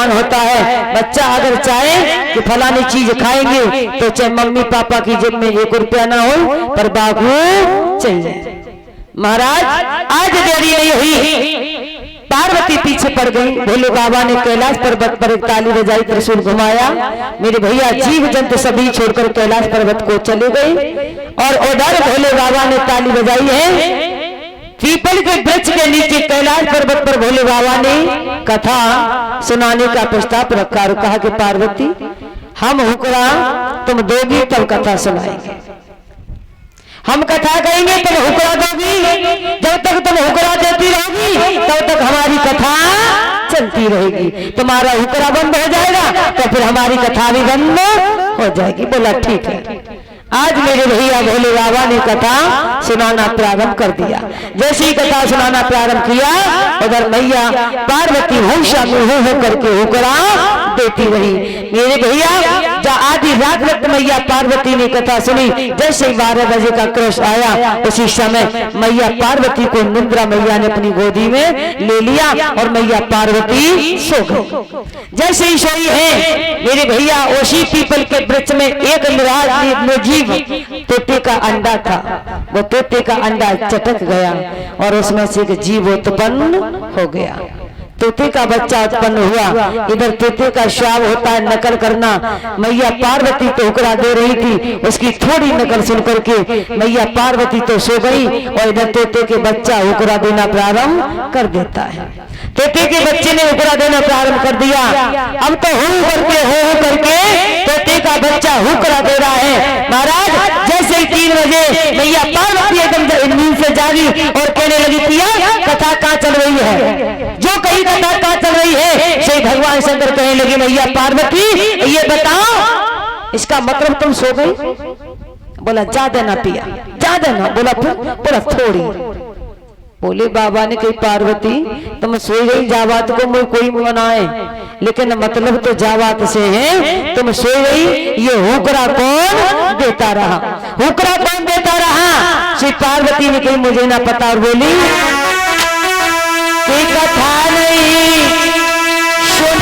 समान होता है। बच्चा अगर चाहे कि फलानी चीज खाएंगे तो चाहे मम्मी पापा की जेब में 1 रुपया ना हो पर बाबू चाहिए। महाराज आज देरी नहीं हुई, पार्वती पीछे पड़ गई। भोले बाबा ने कैलाश पर्वत पर एक ताली बजाई, त्रिशूल घुमाया। मेरे भैया जीव जंतु सभी छोड़कर कैलाश पर्वत को चले गए। और उधर भोले बाबा ने ताली बजाई है पीपल के वृक्ष के नीचे कैलाश पर्वत पर भोले बाबा ने कथा सुनाने का प्रस्ताव रखा और कहा कि पार्वती हम हुक्रा तुम दोगी तब कथा सुनाएंगे, हम कथा कहेंगे तुम हुक्रा दोगी, जब तक तुम हुक्रा देती रहोगी तब तक हमारी कथा चलती रहेगी। तुम्हारा हुक्रा बंद हो जाएगा तो फिर हमारी कथा भी बंद हो जाएगी। बोला ठीक है। आज मेरे भैया भोले बाबा ने कथा सुनाना प्रारंभ कर दिया। जैसे ही कथा सुनाना प्रारंभ किया उधर मैया पार्वती हूषा में हो करके हुक्रा देती रही। मेरे भैया आधी रात वक्त मैया पार्वती ने कथा सुनी। जैसे ही 12 बजे का क्रश आया उसी समय मैया पार्वती को निद्रा मैया ने अपनी गोदी में ले लिया और मैया पार्वती सो गई। जैसे ही सोई है मेरे भैया उसी पीपल के वृक्ष में एक निर्जीव तोते का अंडा था। वो तोते का अंडा चटक गया और उसमें से एक जीव उत्पन्न हो गया। तोते का बच्चा उत्पन्न हुआ। इधर तोते का श्राप होता है नकल करना। मैया पार्वती तो हुक्रा दे रही थी, उसकी थोड़ी नकल सुन करके मैया पार्वती तो सो गई और इधर तोते के बच्चा हुक्रा देना प्रारंभ कर देता है। तोते के बच्चे ने हुक्रा देना प्रारंभ कर दिया। अब तो हो करके तोते का बच्चा हुक्रा दे रहा है। महाराज जैसे ही 3 बजे मैया पार्वती एकदम नींद से जागी और कहने लगी पिया कथा कहाँ चल रही है, जो कहीं कथा कहाँ चल रही है। श्री भगवान शंकर कहने लगे मैया पार्वती ये बताओ इसका मतलब तुम सो गई। बोला ज्यादा ना पिया, ज्यादा ना। बोला थोड़ी। बोले बाबा ने कही पार्वती तुम सो गई जावात को मुझे कोई मनाए, लेकिन मतलब तो जावात से है तुम सो गई। ये हुक्रा कौन देता रहा, हुक्रा कौन देता रहा। श्री पार्वती ने कही मुझे ना पता और बोली कोई कथा नहीं सुन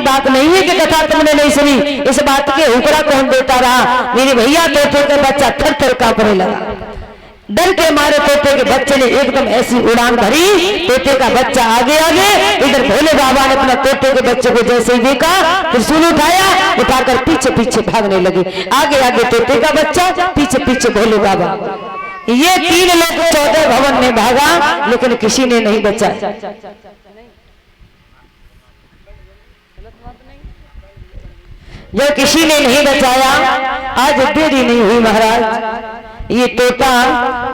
बात नहीं है कि कथा तुमने नहीं सुनी, इस बात के हुक्रा कौन देता रहा। मेरे भैया तोते का बच्चा थर थर कांपने लगा। डर के मारे तोते के बच्चे ने एकदम ऐसी उड़ान भरी, तोते का बच्चा आगे आगे। इधर भोले बाबा ने अपना तोते के बच्चे को जैसे ही देखा त्रिशूल उठाया, उठाकर पीछे पीछे भागने लगे। आगे आगे तोते का बच्चा, पीछे पीछे भोले बाबा। ये 3 लोग 14 भवन में भागा लेकिन किसी ने नहीं बचा। जो किसी ने नहीं बचाया। आज देरी नहीं हुई महाराज। ये तोता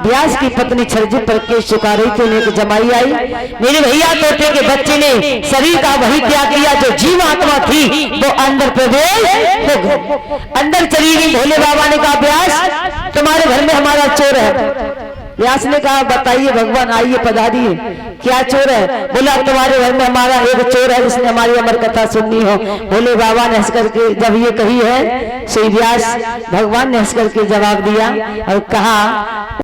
व्यास की पत्नी छरजी पर केस चुका रही थी, उन्हें जमाई आई। मेरे भैया तोते के बच्चे ने शरीर का वही त्याग किया जो जीव आत्मा थी, वो अंदर प्रवेश हो गई, अंदर चली गई। भोले बाबा ने कहा व्यास तुम्हारे घर में हमारा चोर है। व्यास ने कहा बताइए भगवान आइए पधारिए, क्या चोर है। बोला तुम्हारे घर में हमारा एक चोर है जिसने हमारी अमर कथा सुननी हो। भोले बाबा ने हंस करके जब ये कही है, श्री व्यास भगवान ने हंस करके जवाब दिया और कहा